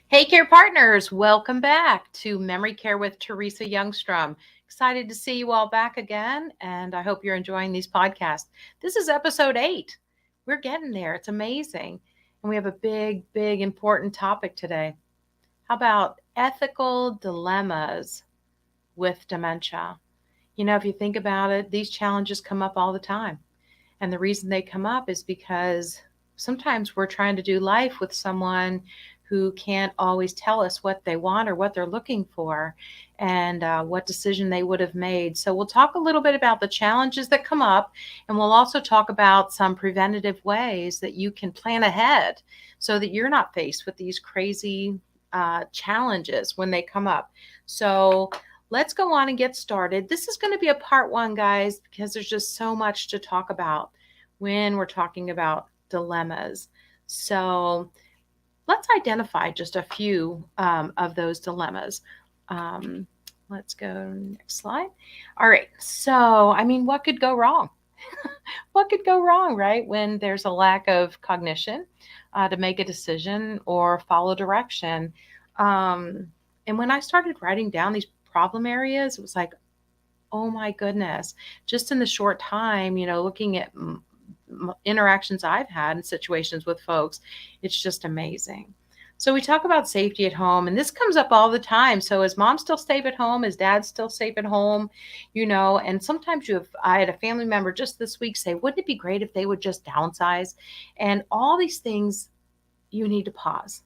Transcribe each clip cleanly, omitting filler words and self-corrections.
Hey, Care Partners, welcome back to Memory Care with Teresa Youngstrom. Excited to see you all back again, and I hope you're enjoying these podcasts. This is episode 8. We're getting there. It's amazing. And we have a big, important topic today. How about ethical dilemmas with dementia? If you think about it, these challenges come up all the time. And the reason they come up is because sometimes we're trying to do life with someone who can't always tell us what they want or what they're looking for and what decision they would have made. So we'll talk a little bit about the challenges that come up, and we'll also talk about some preventative ways that you can plan ahead so that you're not faced with these crazy challenges when they come up. So let's go on and get started. This is going to be a part 1, guys, because there's just so much to talk about when we're talking about dilemmas. So let's identify just a few of those dilemmas. Let's go next slide. All right. So, what could go wrong? What could go wrong, right? When there's a lack of cognition to make a decision or follow direction. And when I started writing down these problem areas, it was like, oh my goodness, just in the short time, looking at interactions I've had in situations with folks, it's just amazing. So we talk about safety at home, and this comes up all the time. So is mom still safe at home? Is dad still safe at home? And sometimes I had a family member just this week say, wouldn't it be great if they would just downsize? And all these things, you need to pause.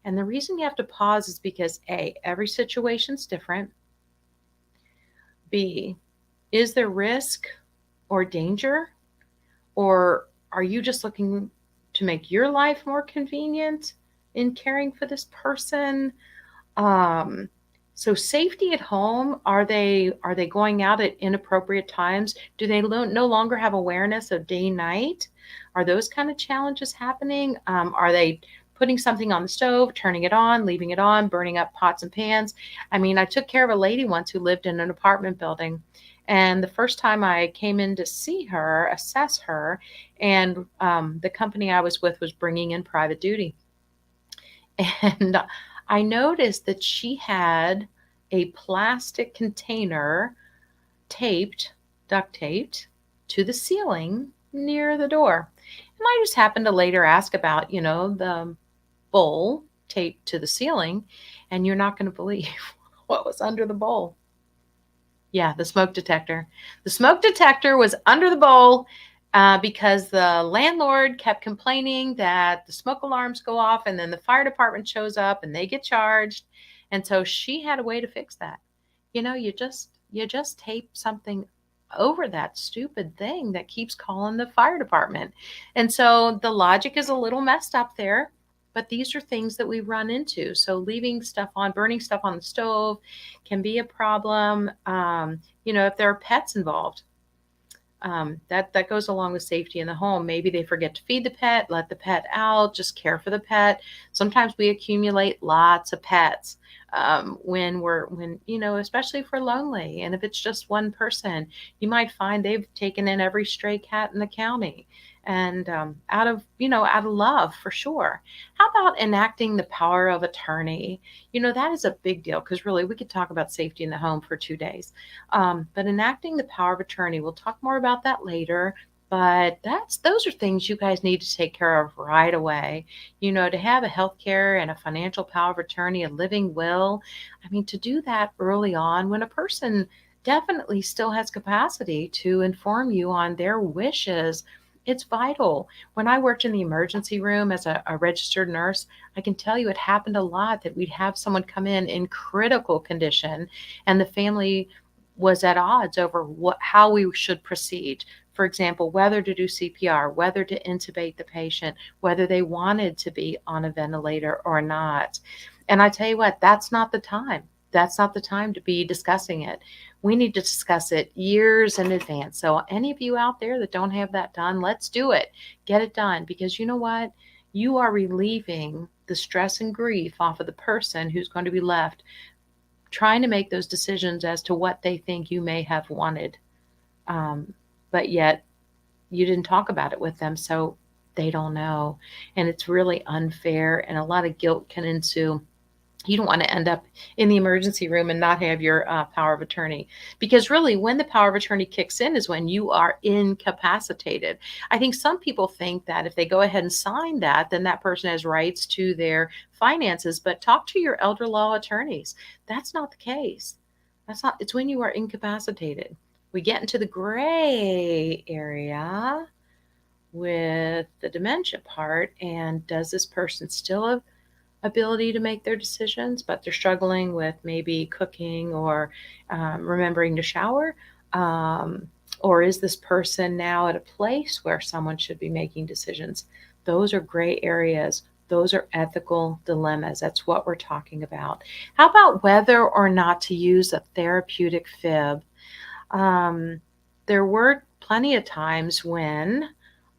And the reason you have to pause is because A, every situation's different. B, is there risk or danger? Or are you just looking to make your life more convenient in caring for this person? So safety at home, are they going out at inappropriate times? Do they no longer have awareness of day night? Are those kind of challenges happening? Are they putting something on the stove, turning it on, leaving it on, burning up pots and pans? I took care of a lady once who lived in an apartment building. And the first time I came in to see her, assess her, and the company I was with was bringing in private duty. And I noticed that she had a plastic container duct taped to the ceiling near the door. And I just happened to later ask about, the bowl taped to the ceiling. And you're not going to believe what was under the bowl. Yeah, the smoke detector. The smoke detector was under the bowl because the landlord kept complaining that the smoke alarms go off and then the fire department shows up and they get charged. And so she had a way to fix that. You just tape something over that stupid thing that keeps calling the fire department. And so the logic is a little messed up there. But these are things that we run into. So leaving stuff on, burning stuff on the stove can be a problem. If there are pets involved, that goes along with safety in the home. Maybe they forget to feed the pet, let the pet out, just care for the pet. Sometimes we accumulate lots of pets especially if we're lonely. And if it's just one person, you might find they've taken in every stray cat in the county. And out of love, for sure. How about enacting the power of attorney? That is a big deal because really we could talk about safety in the home for 2 days. But enacting the power of attorney, we'll talk more about that later. But those are things you guys need to take care of right away. To have a healthcare and a financial power of attorney, a living will. To do that early on when a person definitely still has capacity to inform you on their wishes. It's vital. When I worked in the emergency room as a registered nurse, I can tell you it happened a lot that we'd have someone come in critical condition, and the family was at odds over how we should proceed. For example, whether to do CPR, whether to intubate the patient, whether they wanted to be on a ventilator or not. And I tell you what, that's not the time. That's not the time to be discussing it. We need to discuss it years in advance. So any of you out there that don't have that done, let's do it. Get it done, because you know what? You are relieving the stress and grief off of the person who's going to be left trying to make those decisions as to what they think you may have wanted. But yet you didn't talk about it with them, so they don't know. And it's really unfair, and a lot of guilt can ensue. You don't want to end up in the emergency room and not have your power of attorney, because really when the power of attorney kicks in is when you are incapacitated. I think some people think that if they go ahead and sign that, then that person has rights to their finances, but talk to your elder law attorneys. That's not the case. That's not, it's when you are incapacitated. We get into the gray area with the dementia part, and does this person still have ability to make their decisions, but they're struggling with maybe cooking or remembering to shower? Um, or is this person now at a place where someone should be making decisions? Those are gray areas. Those are ethical dilemmas. That's what we're talking about. How about whether or not to use a therapeutic fib? Um, there were plenty of times when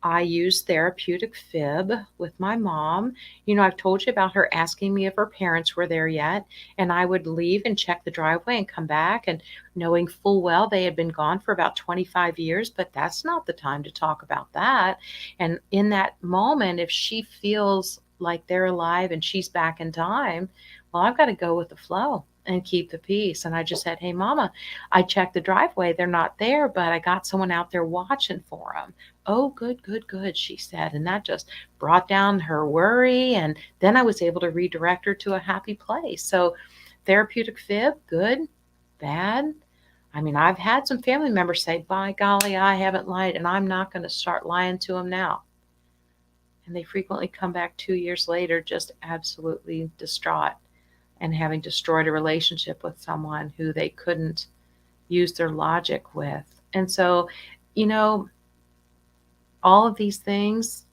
I used therapeutic fib with my mom. You know, I've told you about her asking me if her parents were there yet, and I would leave and check the driveway and come back, and knowing full well they had been gone for about 25 years, but that's not the time to talk about that. And in that moment, if she feels like they're alive and she's back in time, well, I've got to go with the flow and keep the peace. And I just said, hey, mama, I checked the driveway. They're not there, but I got someone out there watching for them. Oh, good, good, good, she said. And that just brought down her worry. And then I was able to redirect her to a happy place. So therapeutic fib, good, bad. I mean, I've had some family members say, by golly, I haven't lied, and I'm not going to start lying to them now. And they frequently come back 2 years later just absolutely distraught and having destroyed a relationship with someone who they couldn't use their logic with. And so, you know, all of these things,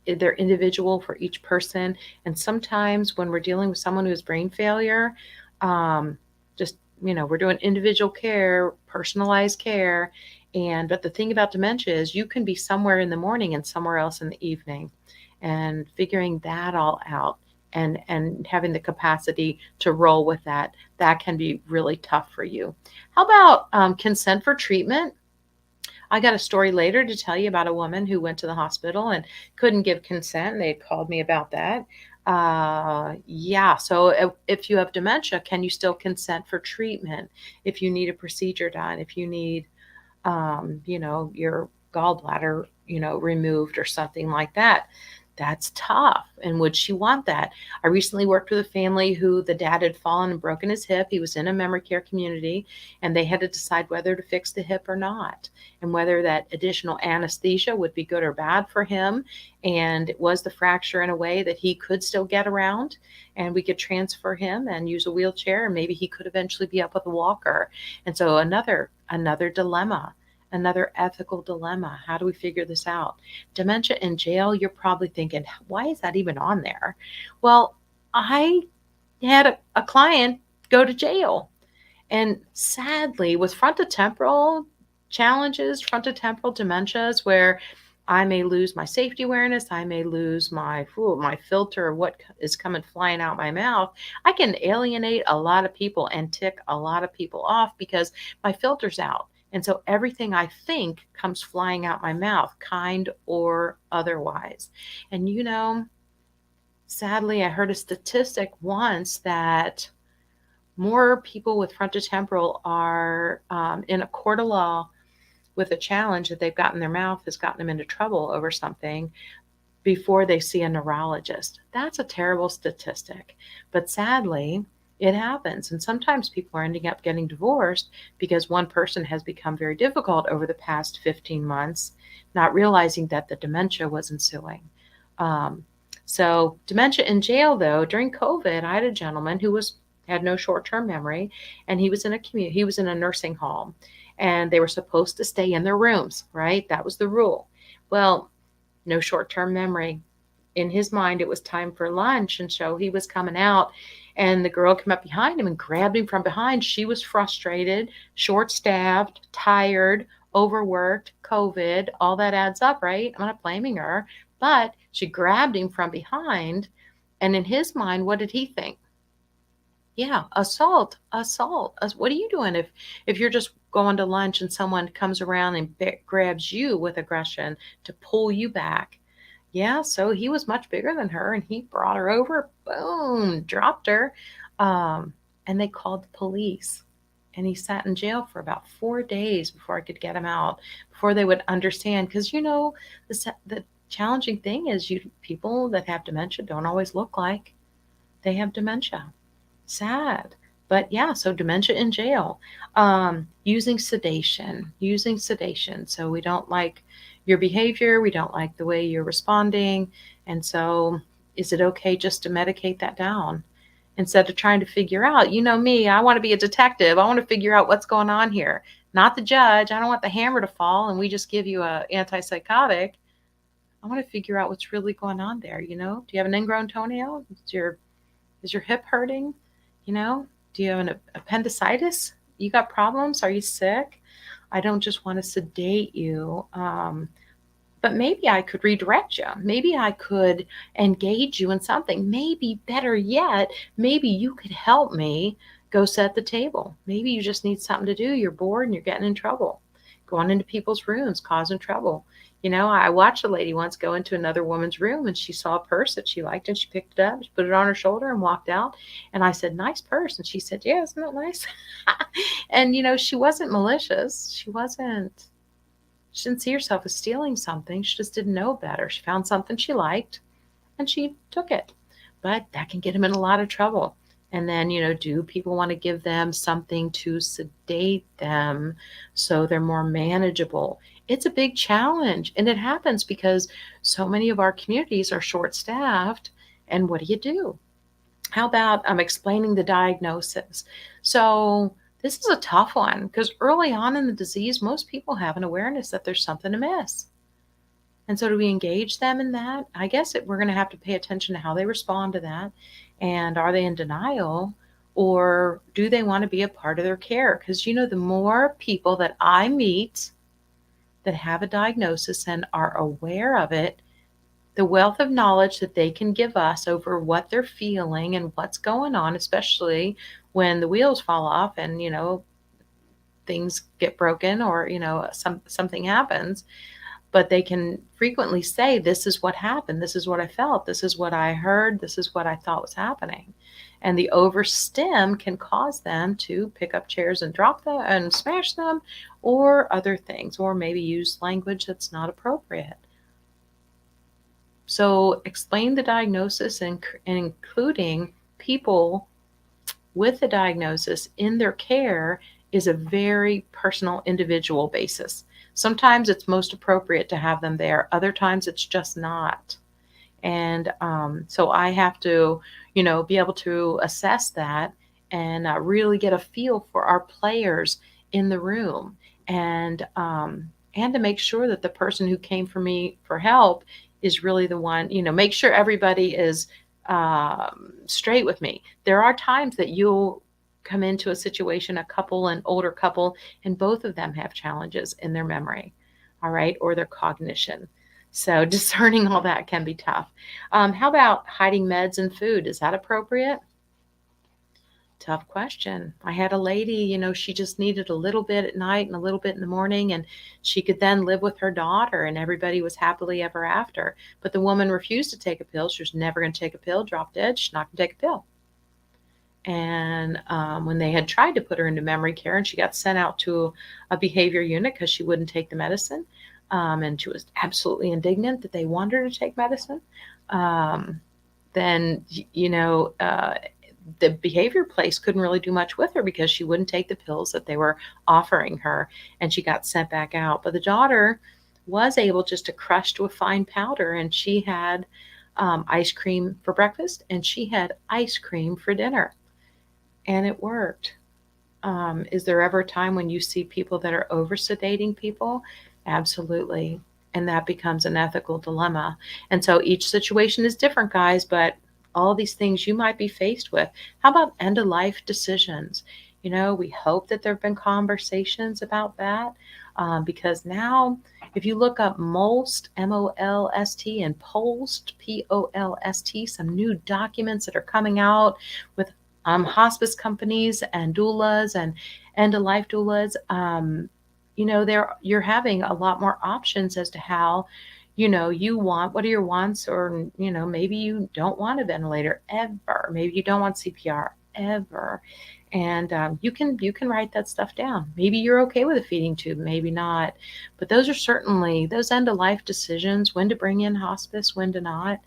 they're individual for each person. And sometimes when we're dealing with someone who has brain failure, just, you know, we're doing individual care, personalized care. But the thing about dementia is you can be somewhere in the morning and somewhere else in the evening, and figuring that all out and having the capacity to roll with that, that can be really tough for you. How about consent for treatment? I got a story later to tell you about a woman who went to the hospital and couldn't give consent. They called me about that. Yeah, so if you have dementia, can you still consent for treatment? If you need a procedure done, if you need, you know, your gallbladder, you know, removed or something like that. That's tough. And would she want that? I recently worked with a family who the dad had fallen and broken his hip. He was in a memory care community, and they had to decide whether to fix the hip or not, and whether that additional anesthesia would be good or bad for him. And it was the fracture in a way that he could still get around, and we could transfer him and use a wheelchair, and maybe he could eventually be up with a walker. And so another dilemma, another ethical dilemma. How do we figure this out? Dementia in jail, you're probably thinking, why is that even on there? Well, I had a client go to jail. And sadly, with frontotemporal challenges, frontotemporal dementias, where I may lose my safety awareness, I may lose my filter of what is coming flying out my mouth, I can alienate a lot of people and tick a lot of people off because my filter's out. And so everything I think comes flying out my mouth, kind or otherwise. And you know, sadly, I heard a statistic once that more people with frontotemporal are in a court of law with a challenge that they've got in their mouth has gotten them into trouble over something before they see a neurologist. That's a terrible statistic, but sadly, it happens. And sometimes people are ending up getting divorced because one person has become very difficult over the past 15 months, not realizing that the dementia was ensuing. So dementia in jail, though, during COVID, I had a gentleman who had no short-term memory, and he was in a nursing home, and they were supposed to stay in their rooms, right? That was the rule. Well, no short-term memory. In his mind, it was time for lunch, and so he was coming out, and the girl came up behind him and grabbed him from behind. She was frustrated, short-staffed, tired, overworked, COVID, all that adds up, right? I'm not blaming her, but she grabbed him from behind, and in his mind, what did he think? Yeah, assault. What are you doing if you're just going to lunch and someone comes around and grabs you with aggression to pull you back? Yeah, so he was much bigger than her and he brought her over, boom, dropped her. Um, and they called the police. And he sat in jail for about 4 days before I could get him out, before they would understand. Because, the challenging thing is people that have dementia don't always look like they have dementia. Sad. But yeah, so dementia in jail. Using sedation. So we don't like your behavior, we don't like the way you're responding. And so is it okay just to medicate that down? Instead of trying to figure out, me, I want to be a detective. I want to figure out what's going on here. Not the judge. I don't want the hammer to fall and we just give you a antipsychotic. I want to figure out what's really going on there. Do you have an ingrown toenail? Is your hip hurting? Do you have an appendicitis? You got problems? Are you sick? I don't just want to sedate you. But maybe I could redirect you. Maybe I could engage you in something. Maybe better yet, maybe you could help me go set the table. Maybe you just need something to do. You're bored and you're getting in trouble. Going into people's rooms, causing trouble. I watched a lady once go into another woman's room and she saw a purse that she liked and she picked it up, she put it on her shoulder and walked out. And I said, "Nice purse." And she said, "Yeah, isn't that nice?" And, she wasn't malicious. She didn't see herself as stealing something. She just didn't know better. She found something she liked and she took it. But that can get them in a lot of trouble. And then, do people want to give them something to sedate them so they're more manageable? It's a big challenge. And it happens because so many of our communities are short staffed. And what do? How about explaining the diagnosis? So this is a tough one because early on in the disease, most people have an awareness that there's something amiss. And so do we engage them in that? I guess we're going to have to pay attention to how they respond to that. And are they in denial or do they want to be a part of their care? Because, the more people that I meet that have a diagnosis and are aware of it, the wealth of knowledge that they can give us over what they're feeling and what's going on, especially when the wheels fall off and, things get broken or, something happens, but they can frequently say, "This is what happened. This is what I felt. This is what I heard. This is what I thought was happening." And the overstim can cause them to pick up chairs and drop them and smash them or other things, or maybe use language that's not appropriate. So explain the diagnosis and including people with the diagnosis in their care is a very personal, individual basis. Sometimes it's most appropriate to have them there. Other times it's just not. And so I have to, be able to assess that and really get a feel for our players in the room and to make sure that the person who came for me for help is really the one, make sure everybody is straight with me. There are times that you'll come into a situation, an older couple, and both of them have challenges in their memory, all right, or their cognition. So discerning all that can be tough. How about hiding meds and food? Is that appropriate? Tough question. I had a lady, she just needed a little bit at night and a little bit in the morning, and she could then live with her daughter, and everybody was happily ever after. But the woman refused to take a pill. She was never going to take a pill, dropped dead. She's not going to take a pill. And when they had tried to put her into memory care and she got sent out to a behavior unit because she wouldn't take the medicine, and she was absolutely indignant that they wanted her to take medicine, then, the behavior place couldn't really do much with her because she wouldn't take the pills that they were offering her, and she got sent back out. But the daughter was able just to crush to a fine powder, and she had ice cream for breakfast and she had ice cream for dinner, and it worked. Is there ever a time when you see people that are over sedating people? Absolutely. And that becomes an ethical dilemma. And so each situation is different, guys, but all these things you might be faced with. How about end of life decisions? We hope that there have been conversations about that, because now if you look up MOLST, MOLST, and POLST, POLST, some new documents that are coming out with hospice companies and doulas and end of life doulas, you're having a lot more options as to how what are your wants, or, maybe you don't want a ventilator ever. Maybe you don't want CPR ever. And you can write that stuff down. Maybe you're okay with a feeding tube, maybe not. But those are certainly those end of life decisions, when to bring in hospice, when to not.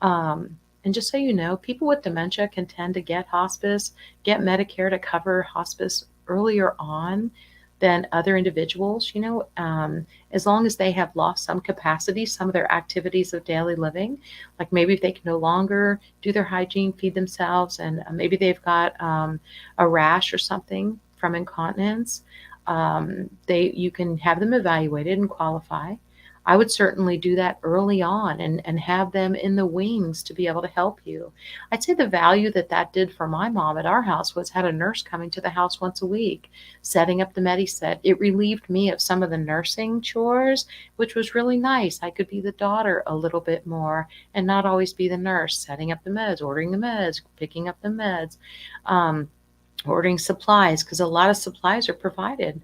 And just so you know, people with dementia can tend to get Medicare to cover hospice earlier on than other individuals, as long as they have lost some capacity, some of their activities of daily living. Like maybe if they can no longer do their hygiene, feed themselves, and maybe they've got a rash or something from incontinence, you can have them evaluated and qualify. I would certainly do that early on and have them in the wings to be able to help you. I'd say the value that did for my mom at our house was had a nurse coming to the house once a week, setting up the Medi-Set. It relieved me of some of the nursing chores, which was really nice. I could be the daughter a little bit more and not always be the nurse, setting up the meds, ordering the meds, picking up the meds, ordering supplies, because a lot of supplies are provided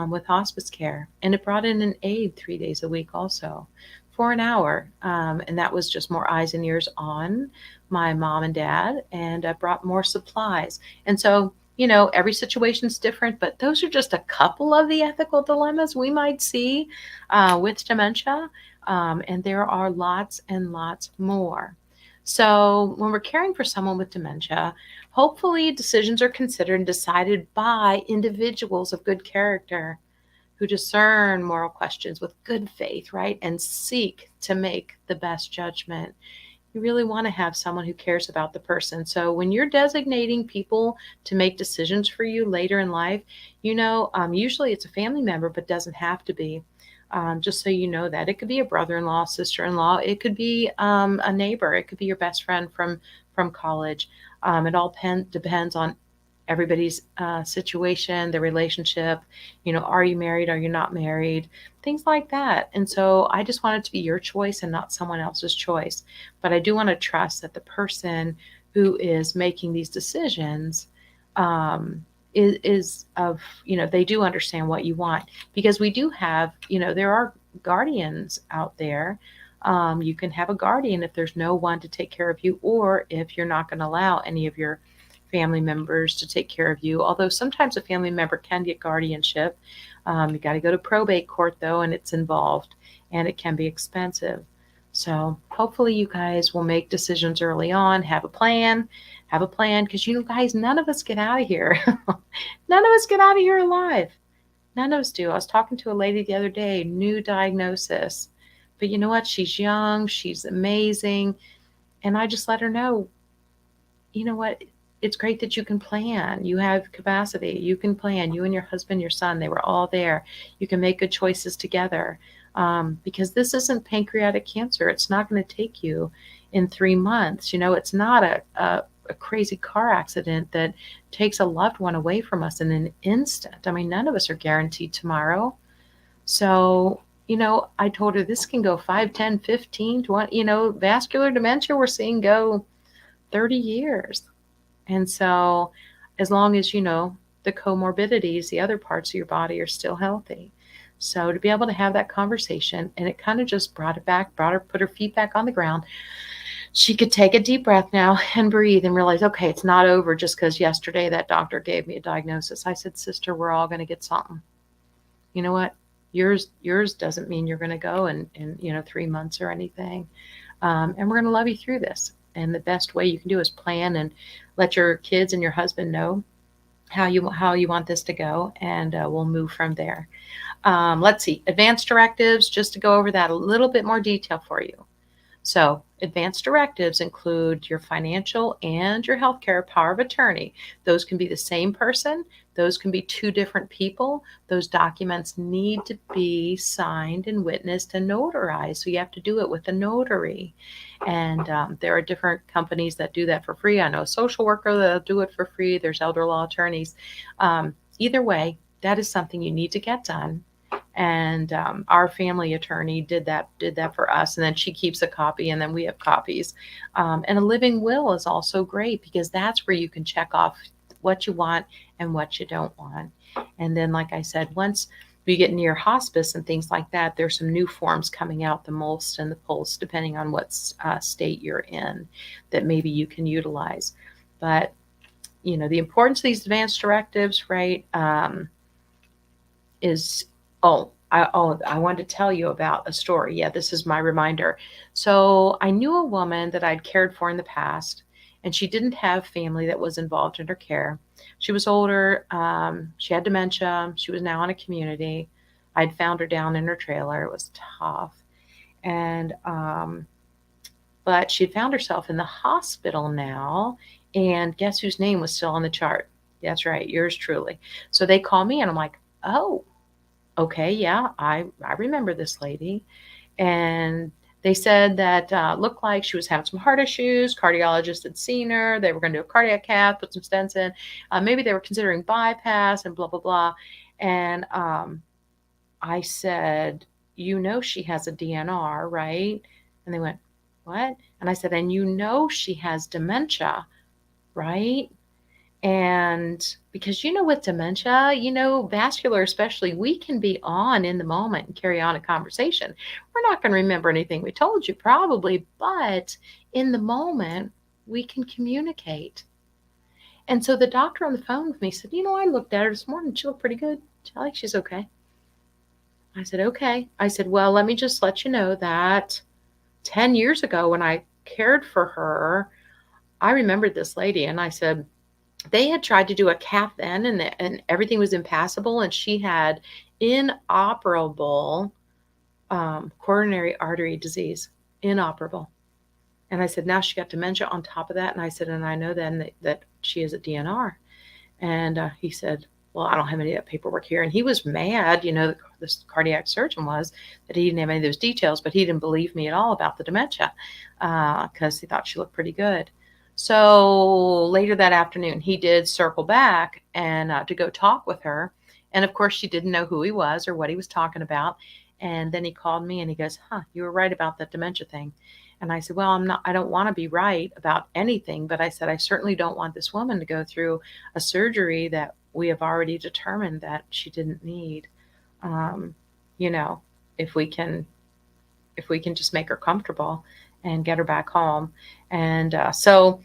with hospice care. And it brought in an aide 3 days a week also for an hour. And that was just more eyes and ears on my mom and dad, and brought more supplies. And so, every situation's different, but those are just a couple of the ethical dilemmas we might see with dementia. And there are lots and lots more. So when we're caring for someone with dementia, hopefully decisions are considered and decided by individuals of good character who discern moral questions with good faith, right? And seek to make the best judgment. You really want to have someone who cares about the person. So when you're designating people to make decisions for you later in life, usually it's a family member, but doesn't have to be. Just so you know that. It could be a brother-in-law, sister-in-law. It could be a neighbor. It could be your best friend from college. It all depends on everybody's situation, their relationship. Are you married? Are you not married? Things like that. And so I just want it to be your choice and not someone else's choice. But I do want to trust that the person who is making these decisions is of, they do understand what you want, because we do have, there are guardians out there. You can have a guardian if there's no one to take care of you, or if you're not going to allow any of your family members to take care of you. Although sometimes a family member can get guardianship. You got to go to probate court though, and it's involved, and it can be expensive. So hopefully you guys will make decisions early on, have a plan, because guys, none of us get out of here. None of us get out of here alive. None of us do. I was talking to a lady the other day, new diagnosis, but you know what? She's young, she's amazing. And I just let her know, you know what? It's great that you can plan. You have capacity. You can plan. You and your husband, your son, they were all there. You can make good choices together. Because this isn't pancreatic cancer. It's not going to take you in 3 months. It's not a crazy car accident that takes a loved one away from us in an instant. I mean, none of us are guaranteed tomorrow. So, I told her this can go 5, 10, 15, 20, vascular dementia we're seeing go 30 years. And so as long as, the comorbidities, the other parts of your body are still healthy. So to be able to have that conversation, and it kind of just put her feet back on the ground. She could take a deep breath now and breathe and realize, okay, it's not over just because yesterday that doctor gave me a diagnosis. I said, sister, we're all going to get something. You know what? Yours doesn't mean you're going to go in 3 months or anything. And we're going to love you through this. And the best way you can do is plan and let your kids and your husband know how you want this to go, and we'll move from there. Let's see, advanced directives, just to go over that a little bit more detail for you. So advanced directives include your financial and your healthcare power of attorney. Those can be the same person. Those can be 2 different people. Those documents need to be signed and witnessed and notarized. So you have to do it with a notary. And there are different companies that do that for free. I know a social worker that'll do it for free. There's elder law attorneys. Either way, that is something you need to get done. And our family attorney did that for us, and then she keeps a copy, and then we have copies. And a living will is also great, because that's where you can check off what you want and what you don't want. And then, like I said, once we get near hospice and things like that, there's some new forms coming out, the MOLST and the PULST, depending on what state you're in, that maybe you can utilize. But, the importance of these advanced directives, right, is, I wanted to tell you about a story. Yeah, this is my reminder. So I knew a woman that I'd cared for in the past, and she didn't have family that was involved in her care. She was older. She had dementia. She was now in a community. I'd found her down in her trailer. It was tough. And, but she'd found herself in the hospital now. And guess whose name was still on the chart? That's right, yours truly. So they call me and I'm like, oh, okay, yeah, I remember this lady. And they said that looked like she was having some heart issues. Cardiologist had seen her. They were going to do a cardiac cath, put some stents in. Maybe they were considering bypass and blah, blah, blah. And I said, she has a DNR, right? And they went, what? And I said, and she has dementia, right? And because, with dementia, vascular especially, we can be on in the moment and carry on a conversation. We're not going to remember anything we told you probably, but in the moment, we can communicate. And so the doctor on the phone with me said, I looked at her this morning. She looked pretty good. She's okay. I said, okay. I said, well, let me just let you know that 10 years ago when I cared for her, I remembered this lady. And I said, they had tried to do a cath then and everything was impassable. And she had inoperable coronary artery disease, inoperable. And I said, now she got dementia on top of that. And I said, and I know then that she is a DNR. And he said, well, I don't have any of that paperwork here. And he was mad, this cardiac surgeon was, that he didn't have any of those details, but he didn't believe me at all about the dementia because he thought she looked pretty good. So later that afternoon, he did circle back and to go talk with her. And of course, she didn't know who he was or what he was talking about. And then he called me and he goes, you were right about that dementia thing. And I said, well, I don't want to be right about anything, but I said, I certainly don't want this woman to go through a surgery that we have already determined that she didn't need. If we can just make her comfortable and get her back home. And so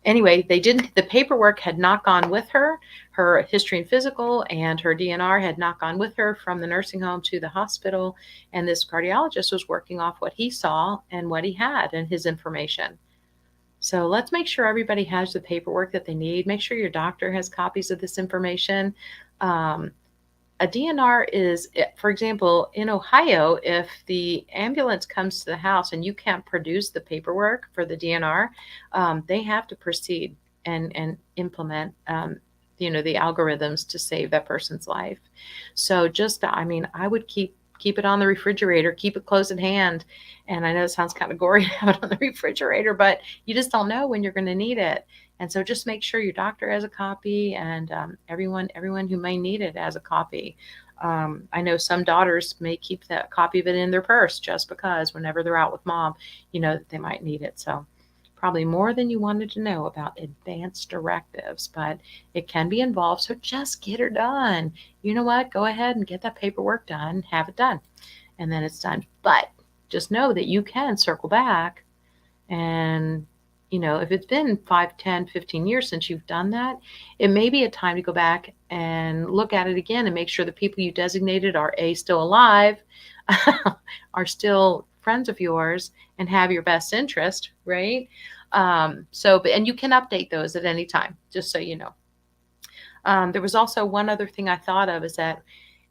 anyway, the paperwork had not gone with her. Her history and physical and her DNR had not gone with her from the nursing home to the hospital. And this cardiologist was working off what he saw and what he had and his information. So let's make sure everybody has the paperwork that they need. Make sure your doctor has copies of this information. A DNR is, for example, in Ohio, if the ambulance comes to the house and you can't produce the paperwork for the DNR, they have to proceed and implement, the algorithms to save that person's life. So I would keep it on the refrigerator, keep it close at hand. And I know it sounds kind of gory to have it on the refrigerator, but you just don't know when you're going to need it. And so just make sure your doctor has a copy and everyone who may need it has a copy. I know some daughters may keep that copy of it in their purse just because whenever they're out with mom, that they might need it. So probably more than you wanted to know about advanced directives, but it can be involved. So just get her done. You know what? Go ahead and get that paperwork done, have it done, and then it's done. But just know that you can circle back and if it's been 5, 10, 15 years since you've done that, it may be a time to go back and look at it again and make sure the people you designated are still alive, are still friends of yours and have your best interest, right? And you can update those at any time, just so you know. There was also one other thing I thought of is that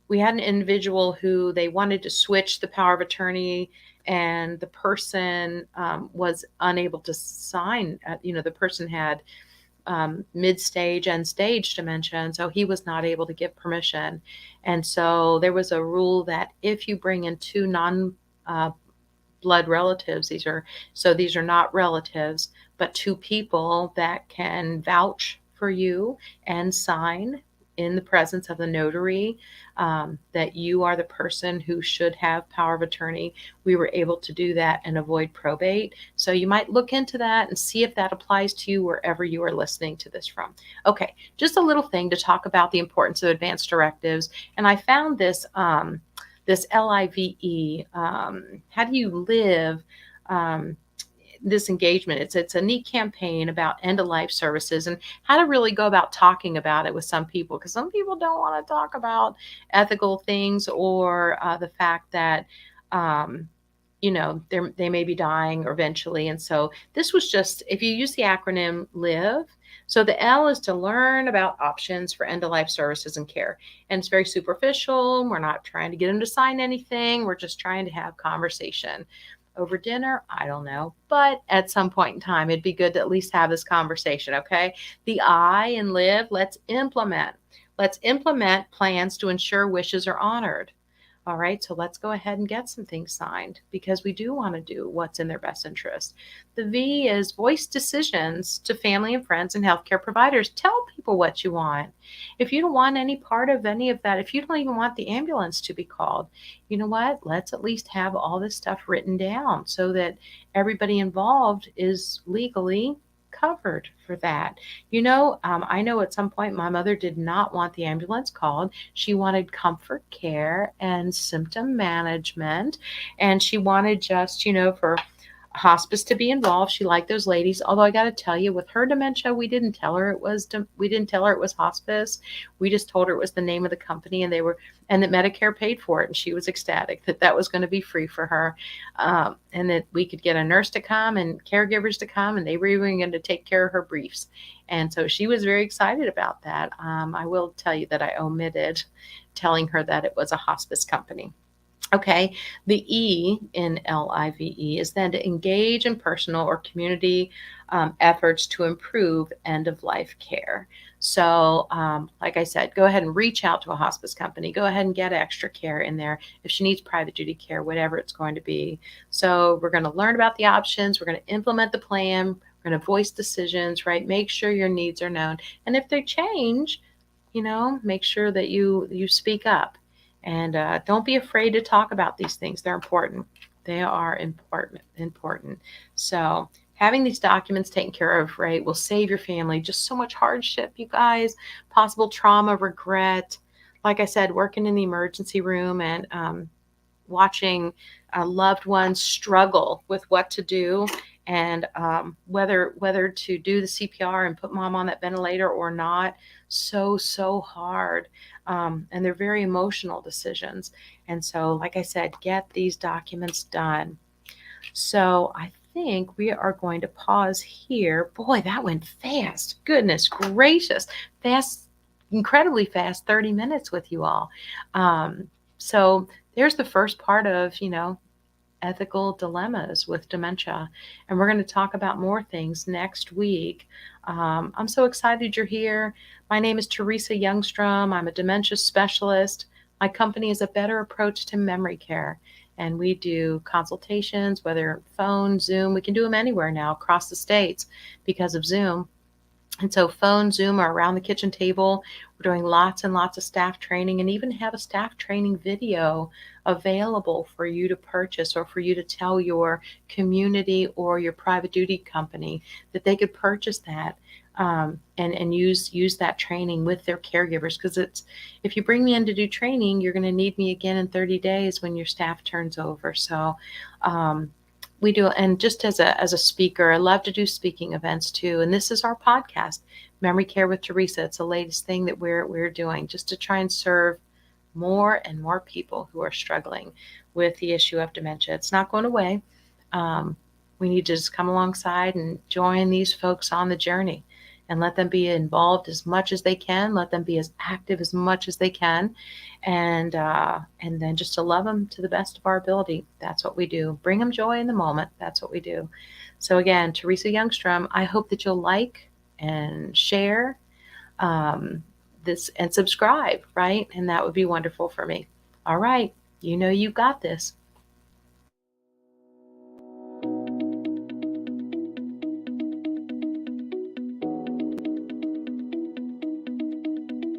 we had an individual who they wanted to switch the power of attorney and the person was unable to sign. The person had mid-stage and stage dementia, and so he was not able to give permission. And so there was a rule that if you bring in two non-blood relatives, these are not relatives, but two people that can vouch for you and sign in the presence of the notary, that you are the person who should have power of attorney. We were able to do that and avoid probate. So you might look into that and see if that applies to you wherever you are listening to this from. Okay, just a little thing to talk about the importance of advanced directives. And I found this this LIVE, how do you live, this engagement. It's a neat campaign about end-of-life services and how to really go about talking about it with some people, because some people don't want to talk about ethical things or the fact that they may be dying eventually. And so this was just, if you use the acronym LIVE, so the L is to learn about options for end-of-life services and care. And it's very superficial. We're not trying to get them to sign anything. We're just trying to have conversation. Over dinner, I don't know, but at some point in time, it'd be good to at least have this conversation, okay? The I in LIVE, let's implement. Let's implement plans to ensure wishes are honored. All right, so let's go ahead and get some things signed, because we do want to do what's in their best interest. The V is voice decisions to family and friends and healthcare providers. Tell people what you want. If you don't want any part of any of that, if you don't even want the ambulance to be called, you know what? Let's at least have all this stuff written down so that everybody involved is legally covered for that. I know at some point my mother did not want the ambulance called. She wanted comfort care and symptom management, and she wanted just, for hospice to be involved. She liked those ladies. Although I got to tell you, with her dementia, we didn't tell her it was hospice. We just told her it was the name of the company, and that Medicare paid for it, and she was ecstatic that was going to be free for her, and that we could get a nurse to come and caregivers to come, and they were even going to take care of her briefs. And so she was very excited about that. I will tell you that I omitted telling her that it was a hospice company. Okay, the E in LIVE is then to engage in personal or community efforts to improve end-of-life care. So, like I said, go ahead and reach out to a hospice company. Go ahead and get extra care in there if she needs private duty care, whatever it's going to be. So we're going to learn about the options. We're going to implement the plan. We're going to voice decisions, right? Make sure your needs are known. And if they change, make sure that you speak up. And don't be afraid to talk about these things. They're important. They are important. So having these documents taken care of, right, will save your family just so much hardship, you guys, possible trauma, regret. Like I said, working in the emergency room and watching loved ones struggle with what to do, and whether to do the CPR and put mom on that ventilator or not. So hard. And they're very emotional decisions. And so, like I said, get these documents done. So I think we are going to pause here. Boy, that went fast. Goodness gracious. Fast, incredibly fast 30 minutes with you all. So there's the first part of, ethical dilemmas with dementia. And we're going to talk about more things next week. I'm so excited you're here. My name is Teresa Youngstrom. I'm a dementia specialist. My company is A Better Approach to Memory Care. And we do consultations, whether phone, Zoom. We can do them anywhere now across the states because of Zoom. And so phone, Zoom, or around the kitchen table. We're doing lots and lots of staff training, and even have a staff training video available for you to purchase, or for you to tell your community or your private duty company that they could purchase that and use that training with their caregivers. Because if you bring me in to do training, you're going to need me again in 30 days when your staff turns over. So we do, and just as a speaker, I love to do speaking events too. And this is our podcast, Memory Care with Teresa. It's the latest thing that we're doing, just to try and serve more and more people who are struggling with the issue of dementia. It's not going away. We need to just come alongside and join these folks on the journey, and let them be involved as much as they can. Let them be as active as much as they can. And then just to love them to the best of our ability. That's what we do. Bring them joy in the moment. That's what we do. So again, Teresa Youngstrom, I hope that you'll like and share this and subscribe, right? And that would be wonderful for me. All right. You got this.